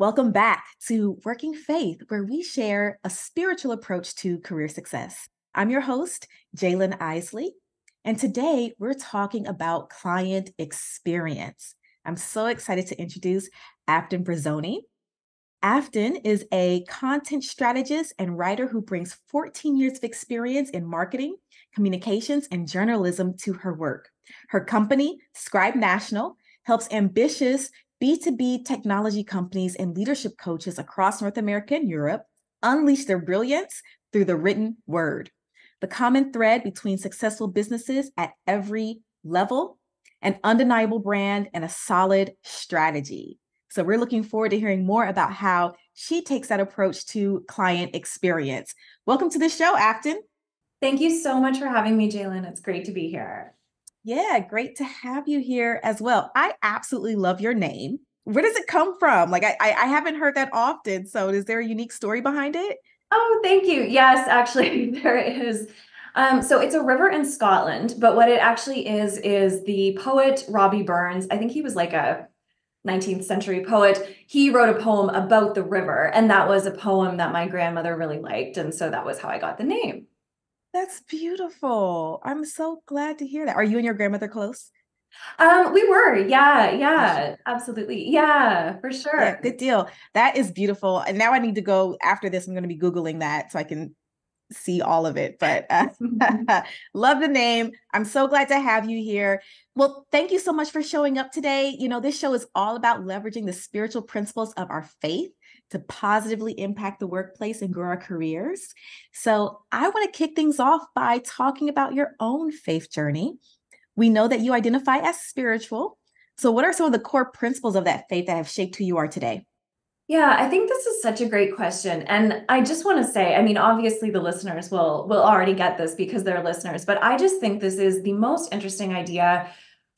Welcome back to Working Faith, where we share a spiritual approach to career success. I'm your host, Jalen Isley, and today we're talking about client experience. I'm so excited to introduce Afton Brazzoni. Afton is a content strategist and writer who brings 14 years of experience in marketing, communications, and journalism to her work. Her company, Scribe National, helps ambitious B2B technology companies and leadership coaches across North America and Europe unleash their brilliance through the written word. The common thread between successful businesses at every level, an undeniable brand, and a solid strategy. So we're looking forward to hearing more about how she takes that approach to client experience. Welcome to the show, Afton. Thank you so much for having me, Jalen. It's great to be here. Yeah, great to have you here as well. I absolutely love your name. Where does it come from? I haven't heard that often. So is there a unique story behind it? Oh, thank you. Yes, actually, there is. So it's a river in Scotland, but what it actually is the poet Robbie Burns. I think he was like a 19th century poet. He wrote a poem about the river, and that was a poem that my grandmother really liked. And so that was how I got the name. That's beautiful. I'm so glad to hear that. Are you and your grandmother close? We were, yeah, For sure. yeah, absolutely. Yeah, for Yeah, sure. good deal. That is beautiful. And now I need to go after this. I'm going to be Googling that so I can see all of it. But love the name. I'm so glad to have you here. Well, thank you so much for showing up today. You know, this show is all about leveraging the spiritual principles of our faith to positively impact the workplace and grow our careers. So I want to kick things off by talking about your own faith journey. We know that you identify as spiritual. So, what are some of the core principles of that faith that have shaped who you are today? Yeah, I think this is such a great question. And I just want to say, I mean, obviously the listeners will already get this because they're listeners, but I just think this is the most interesting idea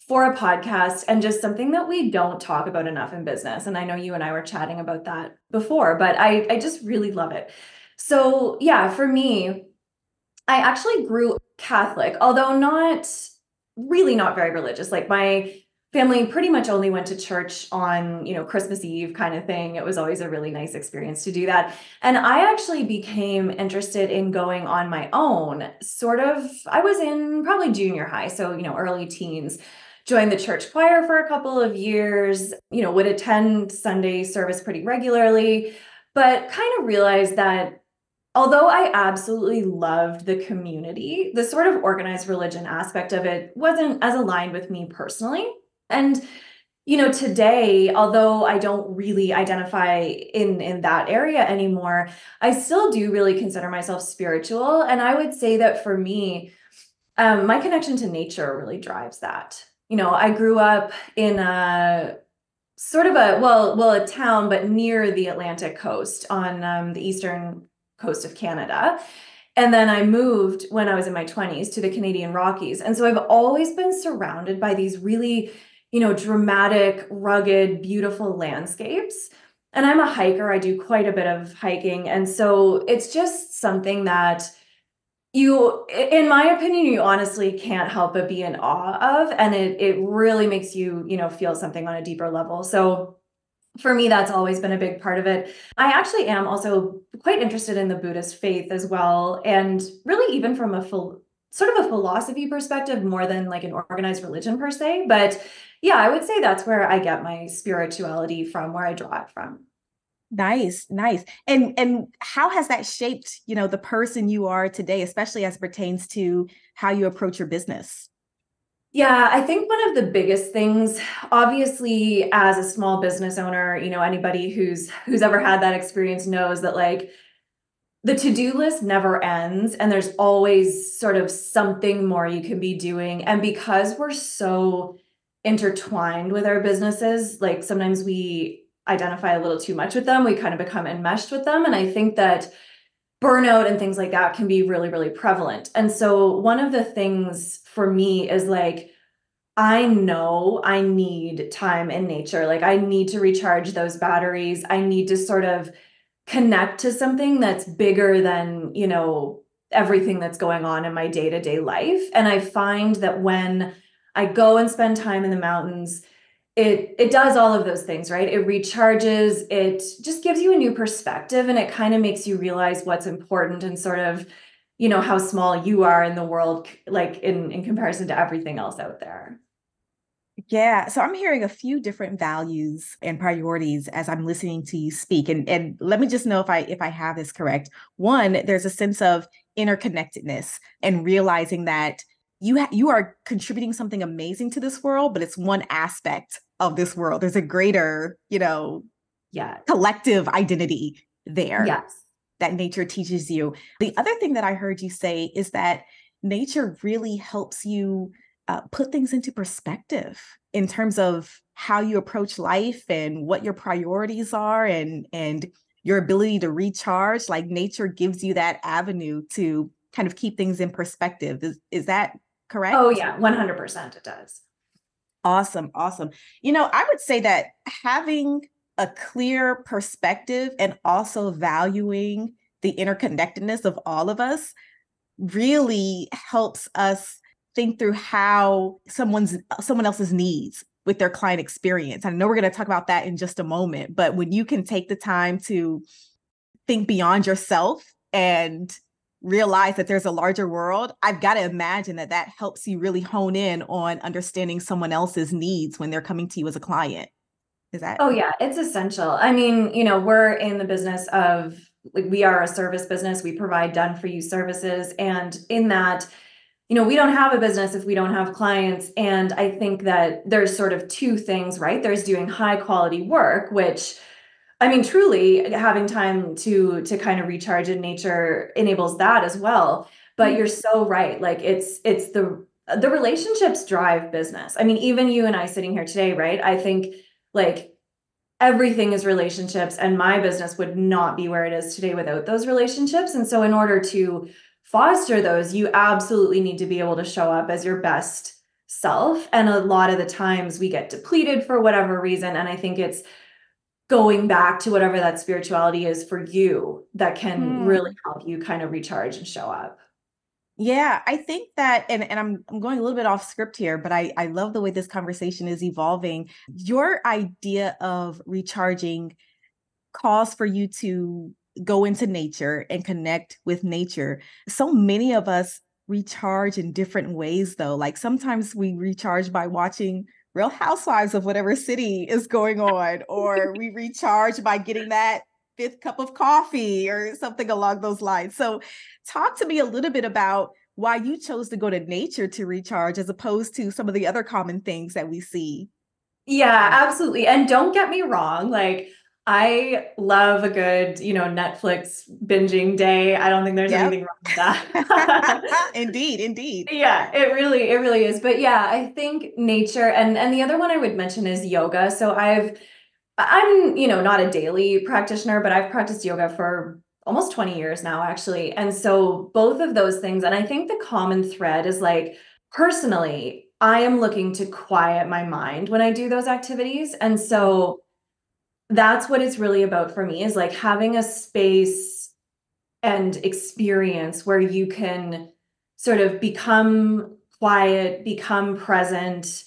for a podcast and just something that we don't talk about enough in business. And I know you and I were chatting about that before, but I just really love it. So yeah, for me, I actually grew Catholic, although not very religious. Like my family pretty much only went to church on, Christmas Eve kind of thing. It was always a really nice experience to do that. And I actually became interested in going on my own. I was in probably junior high, so, early teens. Joined the church choir for a couple of years, would attend Sunday service pretty regularly, but kind of realized that although I absolutely loved the community, the sort of organized religion aspect of it wasn't as aligned with me personally. And today, although I don't really identify in that area anymore, I still do really consider myself spiritual. And I would say that for me, my connection to nature really drives that. I grew up in a sort of a town, but near the Atlantic coast on the eastern coast of Canada. And then I moved when I was in my 20s to the Canadian Rockies. And so I've always been surrounded by these really, dramatic, rugged, beautiful landscapes. And I'm a hiker. I do quite a bit of hiking. And so it's just something that in my opinion, you honestly can't help but be in awe of. And it really makes you, feel something on a deeper level. So for me, that's always been a big part of it. I actually am also quite interested in the Buddhist faith as well. And really even from a sort of a philosophy perspective, more than like an organized religion per se. But yeah, I would say that's where I get my spirituality from, where I draw it from. Nice, nice. And how has that shaped, the person you are today, especially as it pertains to how you approach your business? Yeah, I think one of the biggest things, obviously, as a small business owner, anybody who's ever had that experience knows that like the to-do list never ends and there's always sort of something more you can be doing. And because we're so intertwined with our businesses, like sometimes we identify a little too much with them, we kind of become enmeshed with them. And I think that burnout and things like that can be really, really prevalent. And so one of the things for me is like, I know I need time in nature. Like I need to recharge those batteries. I need to sort of connect to something that's bigger than, everything that's going on in my day-to-day life. And I find that when I go and spend time in the mountains, it does all of those things, right? It recharges, it just gives you a new perspective, and it kind of makes you realize what's important and sort of, how small you are in the world, like in comparison to everything else out there. Yeah, so I'm hearing a few different values and priorities as I'm listening to you speak. And let me just know if I have this correct. One, there's a sense of interconnectedness and realizing that you are contributing something amazing to this world, but it's one aspect of this world. There's a greater, Yeah. collective identity there Yes. that nature teaches you. The other thing that I heard you say is that nature really helps you put things into perspective in terms of how you approach life and what your priorities are and your ability to recharge. Like nature gives you that avenue to kind of keep things in perspective. Is that Oh correct? yeah, 100% it does. Awesome, awesome. I would say that having a clear perspective and also valuing the interconnectedness of all of us really helps us think through how someone else's needs with their client experience. I know we're going to talk about that in just a moment, but when you can take the time to think beyond yourself and realize that there's a larger world, I've got to imagine that that helps you really hone in on understanding someone else's needs when they're coming to you as a client. Is that? Oh yeah, it's essential. I mean, we're in the business of, like, we are a service business. We provide done for you services. And in that, we don't have a business if we don't have clients. And I think that there's sort of two things, right? There's doing high quality work, which, I mean, truly having time to kind of recharge in nature enables that as well. But you're so right. Like it's the relationships drive business. I mean, even you and I sitting here today, right? I think, like, everything is relationships, and my business would not be where it is today without those relationships. And so in order to foster those, you absolutely need to be able to show up as your best self. And a lot of the times we get depleted for whatever reason. And I think it's going back to whatever that spirituality is for you that can really Hmm. help you kind of recharge and show up. Yeah, I think that, and I'm going a little bit off script here, but I love the way this conversation is evolving. Your idea of recharging calls for you to go into nature and connect with nature. So many of us recharge in different ways, though. Like sometimes we recharge by watching Real Housewives of whatever city is going on, or we recharge by getting that fifth cup of coffee or something along those lines. So, talk to me a little bit about why you chose to go to nature to recharge as opposed to some of the other common things that we see. Yeah, absolutely. And don't get me wrong, like, I love a good, Netflix binging day. I don't think there's Yep. anything wrong with that. Indeed, indeed. Yeah, it really is. But yeah, I think nature, and the other one I would mention is yoga. So I'm, not a daily practitioner, but I've practiced yoga for almost 20 years now, actually. And so both of those things, and I think the common thread is, like, personally, I am looking to quiet my mind when I do those activities. And so that's what it's really about for me, is like having a space and experience where you can sort of become quiet, become present,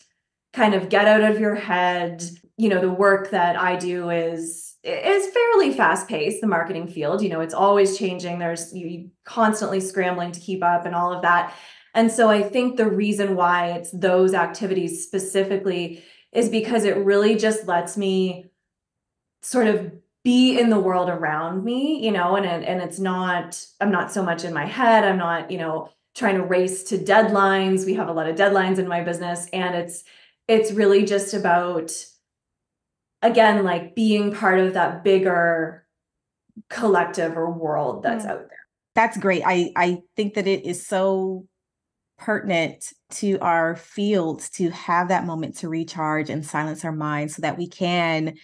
kind of get out of your head. The work that I do is fairly fast paced, the marketing field. It's always changing. There's you constantly scrambling to keep up and all of that. And so I think the reason why it's those activities specifically is because it really just lets me sort of be in the world around me, and it's not, I'm not so much in my head. I'm not, trying to race to deadlines. We have a lot of deadlines in my business, and it's really just about, again, like, being part of that bigger collective or world that's Hmm. out there. That's great. I think that it is so pertinent to our field to have that moment to recharge and silence our minds so that we can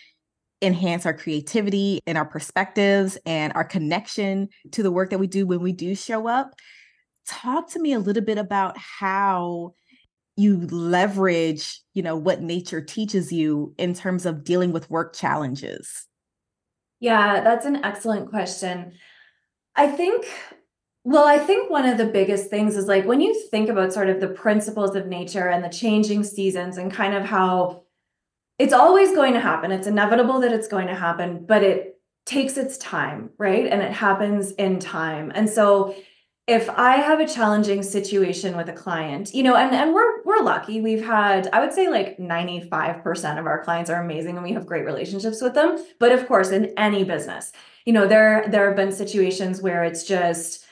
enhance our creativity and our perspectives and our connection to the work that we do when we do show up. Talk to me a little bit about how you leverage, what nature teaches you in terms of dealing with work challenges. Yeah, that's an excellent question. I think, well, I think one of the biggest things is, like, when you think about sort of the principles of nature and the changing seasons and kind of how it's always going to happen. It's inevitable that it's going to happen, but it takes its time, right? And it happens in time. And so if I have a challenging situation with a client, and we're lucky. We've had, I would say like 95% of our clients are amazing and we have great relationships with them. But of course, in any business, there have been situations where it's just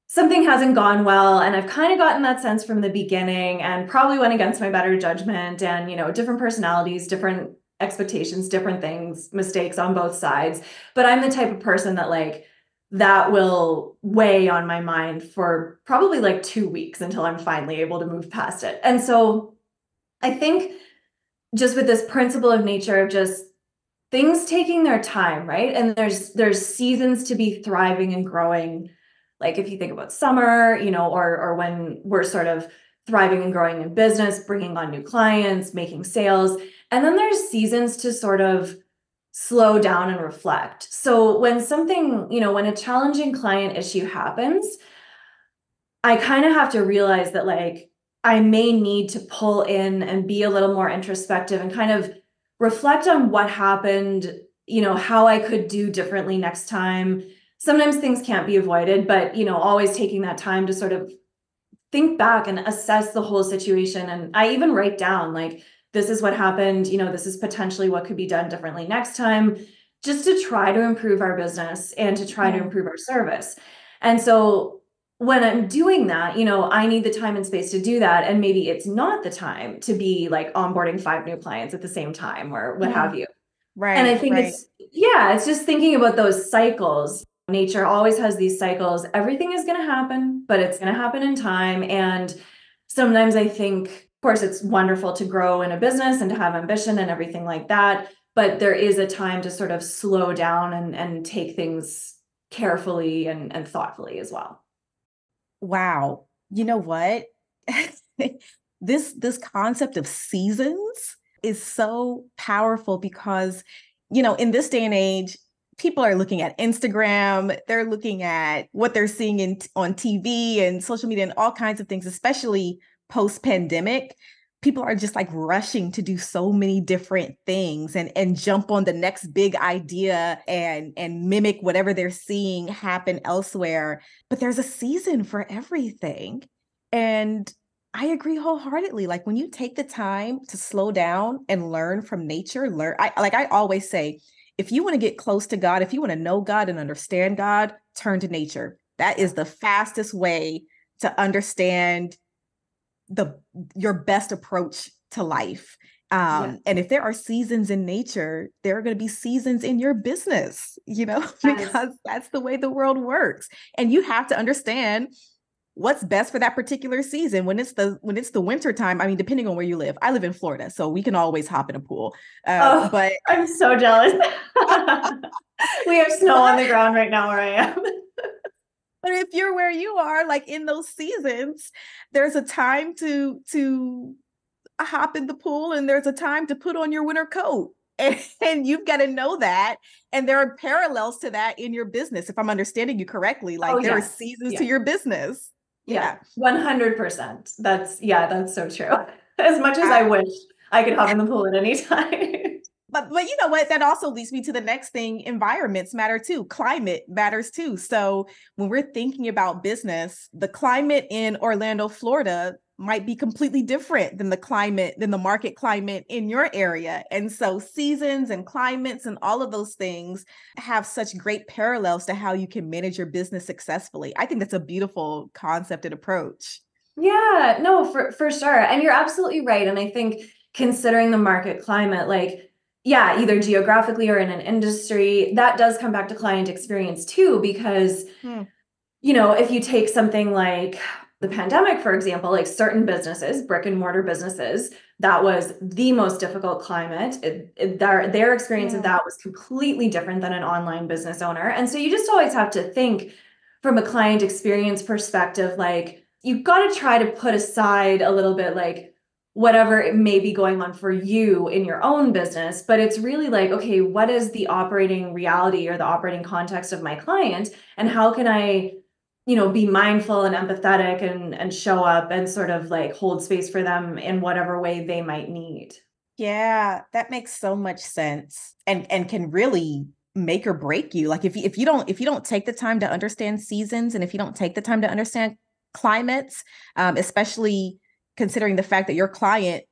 something hasn't gone well. And I've kind of gotten that sense from the beginning and probably went against my better judgment and, different personalities, different expectations, different things, mistakes on both sides. But I'm the type of person that that will weigh on my mind for probably like 2 weeks until I'm finally able to move past it. And so I think just with this principle of nature of just things taking their time, right? And there's seasons to be thriving and growing. Like if you think about summer, or when we're sort of thriving and growing in business, bringing on new clients, making sales. And then there's seasons to sort of slow down and reflect. So when when a challenging client issue happens, I kind of have to realize that I may need to pull in and be a little more introspective and kind of reflect on what happened, how I could do differently next time. Sometimes things can't be avoided, but always taking that time to sort of think back and assess the whole situation. And I even write down this is what happened, this is potentially what could be done differently next time, just to try to improve our business and to try to improve our service. And so when I'm doing that, I need the time and space to do that. And maybe it's not the time to be onboarding 5 new clients at the same time or what have you. And I Right, think right. it's just thinking about those cycles. Nature always has these cycles. Everything is going to happen, but it's going to happen in time. And sometimes I think, of course, it's wonderful to grow in a business and to have ambition and everything like that. But there is a time to sort of slow down and take things carefully and thoughtfully as well. Wow. You know what? This concept of seasons is so powerful because, in this day and age, people are looking at Instagram, they're looking at what they're seeing on TV and social media and all kinds of things, especially post-pandemic. People are just rushing to do so many different things and jump on the next big idea and mimic whatever they're seeing happen elsewhere. But there's a season for everything. And I agree wholeheartedly. When you take the time to slow down and learn from nature, I always say, if you want to get close to God, if you want to know God and understand God, turn to nature. That is the fastest way to understand your best approach to life. Yeah. And if there are seasons in nature, there are going to be seasons in your business, Yes. because that's the way the world works. And you have to understand what's best for that particular season. When it's the winter time, I mean, depending on where you live. I live in Florida, so we can always hop in a pool. Oh, But I'm so jealous. We have snow on but the ground right now where I am. but if you're where you are, in those seasons, there's a time to hop in the pool and there's a time to put on your winter coat. And you've got to know that. And there are parallels to that in your business. If I'm understanding you correctly, Oh, there are yes. seasons to Yeah. your business. Yeah. Yeah. 100%. That's so true. As much as I I, wish I could hop in the pool at any time. but you know what? That also leads me to the next thing. Environments matter too. Climate matters too. So when we're thinking about business, the climate in Orlando, Florida might be completely different than the market climate in your area. And so seasons and climates and all of those things have such great parallels to how you can manage your business successfully. I think that's a beautiful concept and approach. Yeah, no, for sure. And you're absolutely right. And I think considering the market climate, yeah, either geographically or in an industry, that does come back to client experience too, because Hmm. if you take something like the pandemic, for example, certain businesses, brick and mortar businesses, that was the most difficult climate. Their experience of Hmm. that was completely different than an online business owner. And so you just always have to think from a client experience perspective, you've got to try to put aside a little bit, whatever it may be going on for you in your own business, but it's really okay, what is the operating reality or the operating context of my client, and how can I be mindful and empathetic and show up and sort of hold space for them in whatever way they might need. Yeah, that makes so much sense and can really make or break you. Like if you don't take the time to understand seasons and if you don't take the time to understand climates, especially considering the fact that your client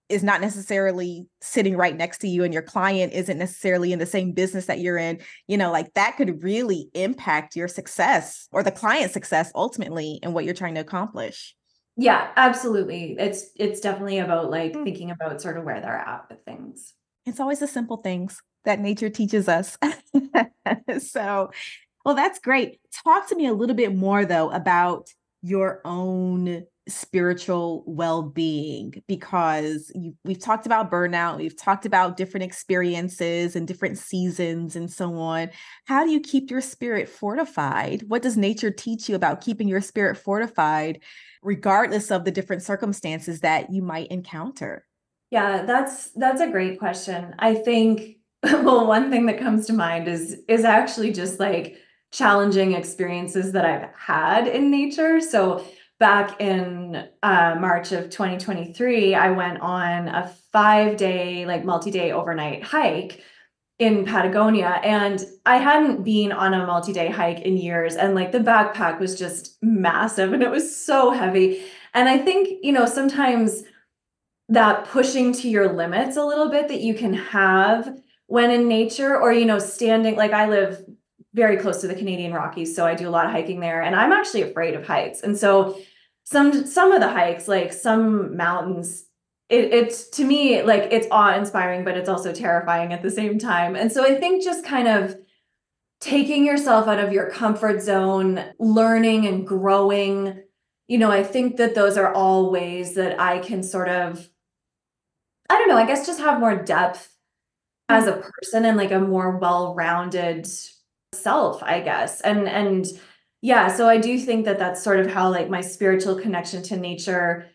is not necessarily sitting right next to you and your client isn't necessarily in the same business that you're in, like that could really impact your success or the client's success ultimately in what you're trying to accomplish. Yeah, absolutely. It's definitely about like Mm. thinking about sort of where they're at with things. It's always the simple things that nature teaches us. So, well, that's great. Talk to me a little bit more, though, about your own spiritual well-being, because we've talked about burnout, we've talked about different experiences and different seasons and so on. How do you keep your spirit fortified? What does nature teach you about keeping your spirit fortified, regardless of the different circumstances that you might encounter? Yeah, that's a great question. I think well, one thing that comes to mind is actually just like challenging experiences that I've had in nature. So back in March of 2023, I went on a 5-day, like multi-day overnight hike in Patagonia. And I hadn't been on a multi-day hike in years. And like the backpack was just massive and it was so heavy. And I think, sometimes that pushing to your limits a little bit that you can have when in nature or standing, like I live very close to the Canadian Rockies, so I do a lot of hiking there and I'm actually afraid of heights. And so some of the hikes, like some mountains, it's to me like it's awe-inspiring, but it's also terrifying at the same time. And so I think just kind of taking yourself out of your comfort zone, learning and growing, I think that those are all ways that I can sort of, I don't know, I guess just have more depth as a person and like a more well-rounded self, I guess. And yeah, so I do think that that's sort of how like my spiritual connection to nature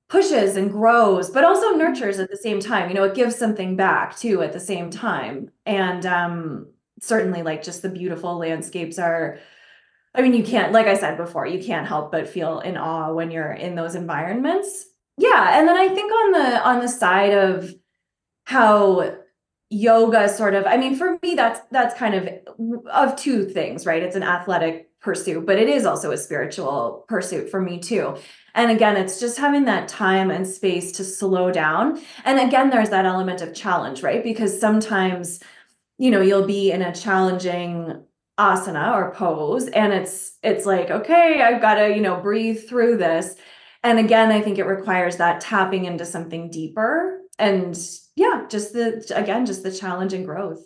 pushes and grows, but also nurtures at the same time. It gives something back too at the same time. And certainly like just the beautiful landscapes are, I mean, you can't, like I said before, you can't help but feel in awe when you're in those environments. Yeah, and then I think on the side of how yoga sort of, I mean, for me, that's kind of two things, right? It's an athletic pursuit, but it is also a spiritual pursuit for me too. And again, it's just having that time and space to slow down. And again, there's that element of challenge, right? Because sometimes, you'll be in a challenging asana or pose, and it's like, okay, I've got to, breathe through this. And again, I think it requires that tapping into something deeper. And yeah, just the challenge and growth.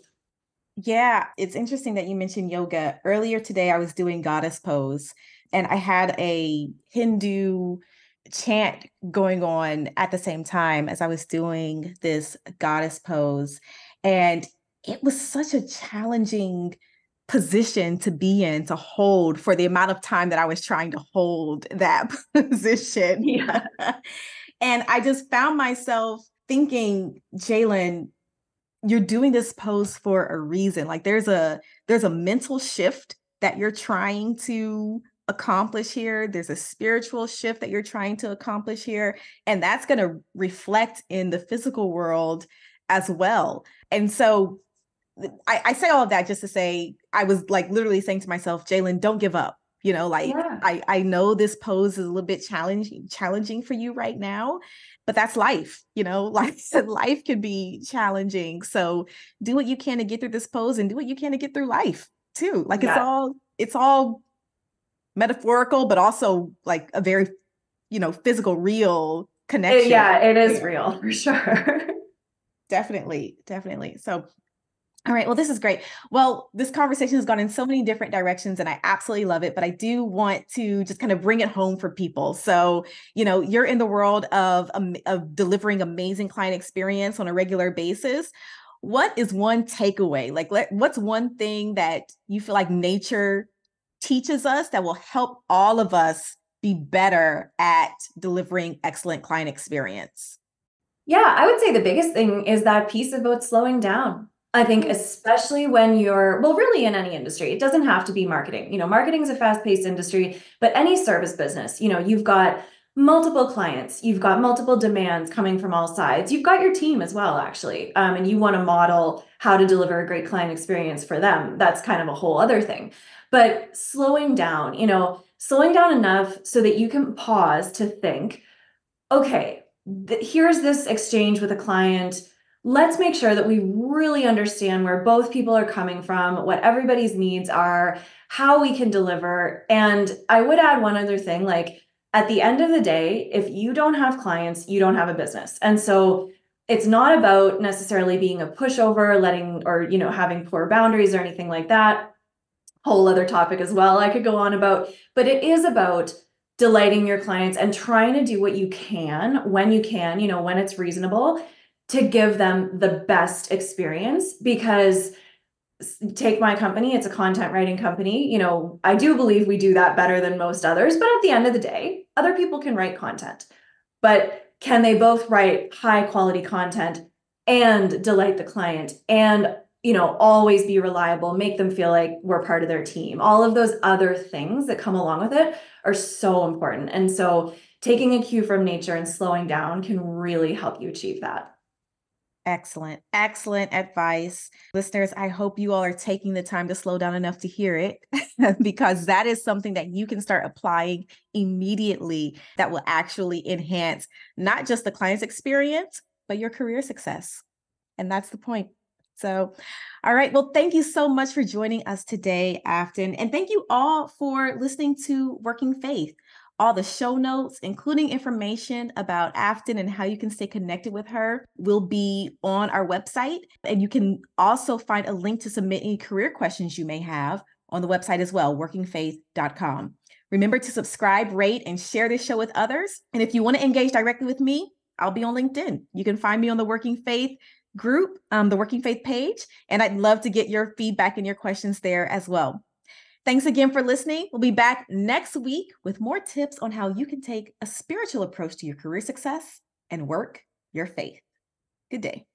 Yeah, it's interesting that you mentioned yoga. Earlier today, I was doing goddess pose, and I had a Hindu chant going on at the same time as I was doing this goddess pose. And it was such a challenging position to be in, to hold for the amount of time that I was trying to hold that position. Yeah. And I just found myself thinking, Jalen, you're doing this pose for a reason. Like there's a mental shift that you're trying to accomplish here. There's a spiritual shift that you're trying to accomplish here. And that's going to reflect in the physical world as well. And so I say all of that just to say I was like literally saying to myself, Jalen, don't give up. Like Yeah. I know this pose is a little bit challenging for you right now, but that's life, like life can be challenging. So do what you can to get through this pose and do what you can to get through life too. Like it's Yeah. all metaphorical, but also like a very, physical, real connection Yeah, it is there. real for sure. Definitely, definitely. So all right. Well, this is great. Well, this conversation has gone in so many different directions and I absolutely love it, but I do want to just kind of bring it home for people. So, you're in the world of delivering amazing client experience on a regular basis. What is one takeaway? Like, what's one thing that you feel like nature teaches us that will help all of us be better at delivering excellent client experience? Yeah, I would say the biggest thing is that piece about slowing down. I think Mm, especially when you're, well, really in any industry, it doesn't have to be marketing. Marketing is a fast-paced industry, but any service business, you've got multiple clients, you've got multiple demands coming from all sides, you've got your team as well, actually, and you want to model how to deliver a great client experience for them. That's kind of a whole other thing. But slowing down, slowing down enough so that you can pause to think, okay, here's this exchange with a client. Let's make sure that we really understand where both people are coming from, what everybody's needs are, how we can deliver. And I would add one other thing, like at the end of the day, if you don't have clients, you don't have a business. And so it's not about necessarily being a pushover, letting, or, having poor boundaries or anything like that. Whole other topic as well I could go on about, but it is about delighting your clients and trying to do what you can, when when it's reasonable, to give them the best experience. Because take my company, it's a content writing company. I do believe we do that better than most others, but at the end of the day, other people can write content. But can they both write high quality content and delight the client and always be reliable, make them feel like we're part of their team? All of those other things that come along with it are so important. And so taking a cue from nature and slowing down can really help you achieve that. Excellent, excellent advice. Listeners, I hope you all are taking the time to slow down enough to hear it because that is something that you can start applying immediately that will actually enhance not just the client's experience, but your career success. And that's the point. So, all right. Well, thank you so much for joining us today, Afton. And thank you all for listening to Working Faith. All the show notes, including information about Afton and how you can stay connected with her, will be on our website. And you can also find a link to submit any career questions you may have on the website as well, workingfaith.com. Remember to subscribe, rate, and share this show with others. And if you want to engage directly with me, I'll be on LinkedIn. You can find me on the Working Faith group, the Working Faith page, and I'd love to get your feedback and your questions there as well. Thanks again for listening. We'll be back next week with more tips on how you can take a spiritual approach to your career success and work your faith. Good day.